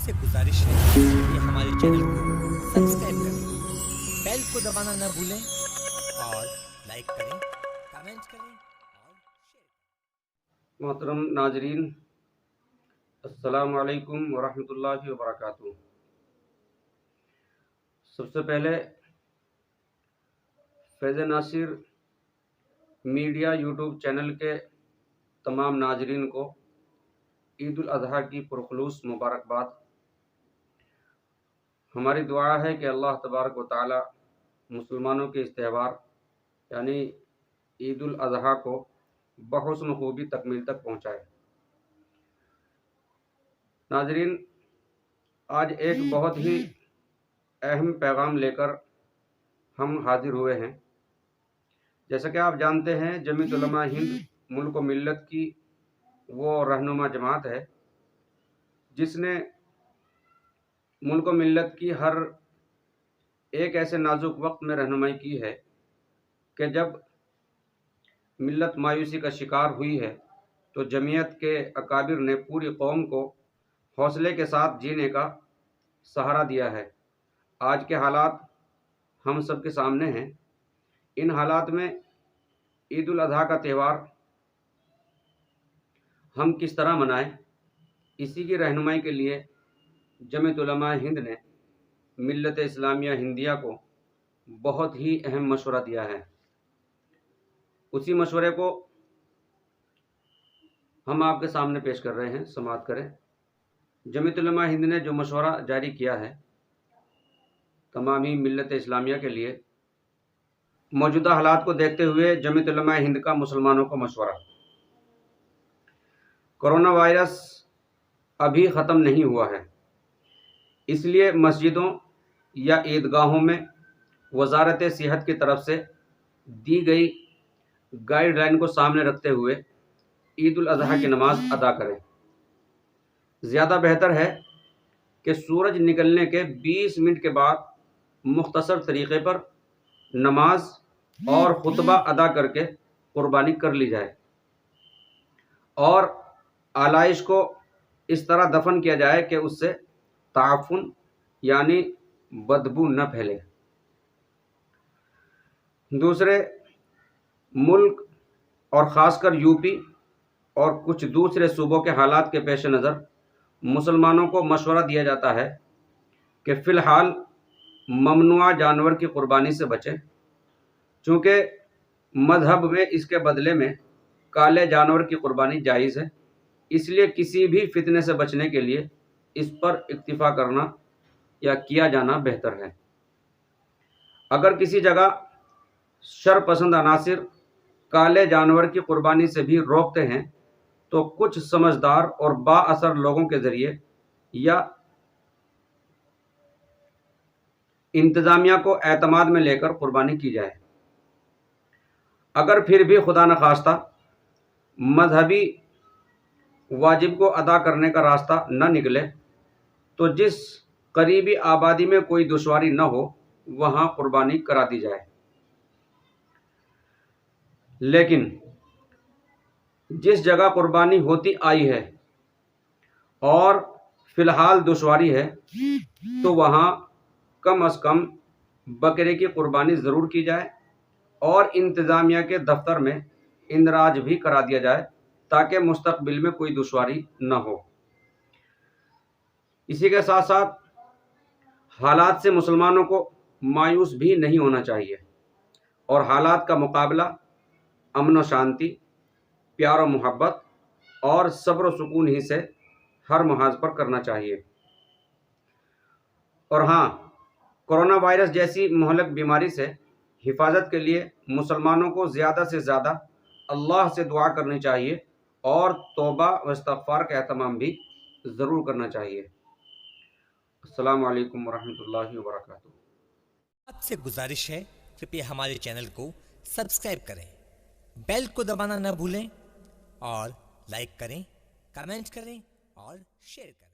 आपसे गुजारिश है कि हमारे चैनल को सब्सक्राइब करें, बेल को दबाना न भूलें और लाइक करें, कमेंट करें और शेयर। मोहतरम नाजरीन, अस्सलामु अलैकुम वरहमतुल्लाहि वबरकातुहू। सबसे पहले फैज़ नासिर मीडिया यूट्यूब चैनल के तमाम नाजरीन को ईद उल अज़हा की पुरखुलूस मुबारकबाद। हमारी दुआ है कि अल्लाह तबारक व तआला मुसलमानों के इस त्यौहार यानी ईद उल अज़हा को बहुस्न खूबी तकमील तक पहुँचाए। नाजरीन, आज एक बहुत ही अहम पैगाम लेकर हम हाजिर हुए हैं। जैसा कि आप जानते हैं, जमीयत उलमा हिंद मुल्क व मिल्लत की वो रहनुमा जमात है जिसने मुल्क व मिल्लत की हर एक ऐसे नाजुक वक्त में रहनुमाई की है कि जब मिल्लत मायूसी का शिकार हुई है तो जमीयत के अकाबिर ने पूरी कौम को हौसले के साथ जीने का सहारा दिया है। आज के हालात हम सब के सामने हैं। इन हालात में ईद उल अज़हा का त्यौहार हम किस तरह मनाएं, इसी की रहनुमाई के लिए जमीयत उलमा हिंद ने मिल्लत इस्लामिया हिंदिया को बहुत ही अहम मशवरा दिया है। उसी मशवरे को हम आपके सामने पेश कर रहे हैं, समाअत करें। जमीयत उलमा हिंद ने जो मशवरा जारी किया है तमामी मिल्लत इस्लामिया के लिए, मौजूदा हालात को देखते हुए जमीयत उलमा हिंद का मुसलमानों को मशवरा। कोरोना वायरस अभी ख़त्म नहीं हुआ है, इसलिए मस्जिदों या ईदगाहों में वजारत सेहत की तरफ से दी गई गाइडलाइन को सामने रखते हुए ईद उल अज़हा की नमाज अदा करें। ज़्यादा बेहतर है कि सूरज निकलने के 20 मिनट के बाद मुख्तसर तरीक़े पर नमाज और खुतबा अदा करके कुर्बानी कर ली जाए और आलाइश को इस तरह दफन किया जाए कि उससे ताफुन यानी बदबू न फैले। दूसरे, मुल्क और ख़ासकर यूपी और कुछ दूसरे सूबों के हालात के पेश नज़र मुसलमानों को मशवरा दिया जाता है कि फ़िलहाल ममनुआ जानवर की कुर्बानी से बचें, चूँकि मज़हब में इसके बदले में काले जानवर की कुर्बानी जायज़ है। इसलिए किसी भी फितने से बचने के लिए इस पर इक्तिफ़ा करना या किया जाना बेहतर है। अगर किसी जगह शरपसंद अनासिर काले जानवर की कुर्बानी से भी रोकते हैं तो कुछ समझदार और बाअसर लोगों के ज़रिए या इंतज़ामिया को एतमाद में लेकर कुर्बानी की जाए। अगर फिर भी खुदा न खास्ता मजहबी वाजिब को अदा करने का रास्ता न निकले तो जिस करीबी आबादी में कोई दुश्वारी न हो वहाँ कुर्बानी करा दी जाए। लेकिन जिस जगह कुर्बानी होती आई है और फ़िलहाल दुश्वारी है तो वहाँ कम अज़ कम बकरे की कुर्बानी ज़रूर की जाए और इंतज़ामिया के दफ्तर में इंदराज भी करा दिया जाए ताकि मुस्तक़बिल में कोई दुश्वारी न हो। इसी के साथ साथ हालात से मुसलमानों को मायूस भी नहीं होना चाहिए और हालात का मुकाबला अमन व शांति, प्यार व मोहब्बत और सब्र व सुकून ही से हर महाज पर करना चाहिए। और हाँ, कोरोना वायरस जैसी महलक बीमारी से हिफाजत के लिए मुसलमानों को ज़्यादा से ज़्यादा अल्लाह से दुआ करनी चाहिए और तौबा व इस्तिग़फ़ार का एहतमाम भी ज़रूर करना चाहिए। अस्सलामु अलैकुम वरहमतुल्लाहि वबरकातुहू। आपसे गुजारिश है, कृपया हमारे चैनल को सब्सक्राइब करें, बेल को दबाना न भूलें और लाइक करें, कमेंट करें और शेयर करें।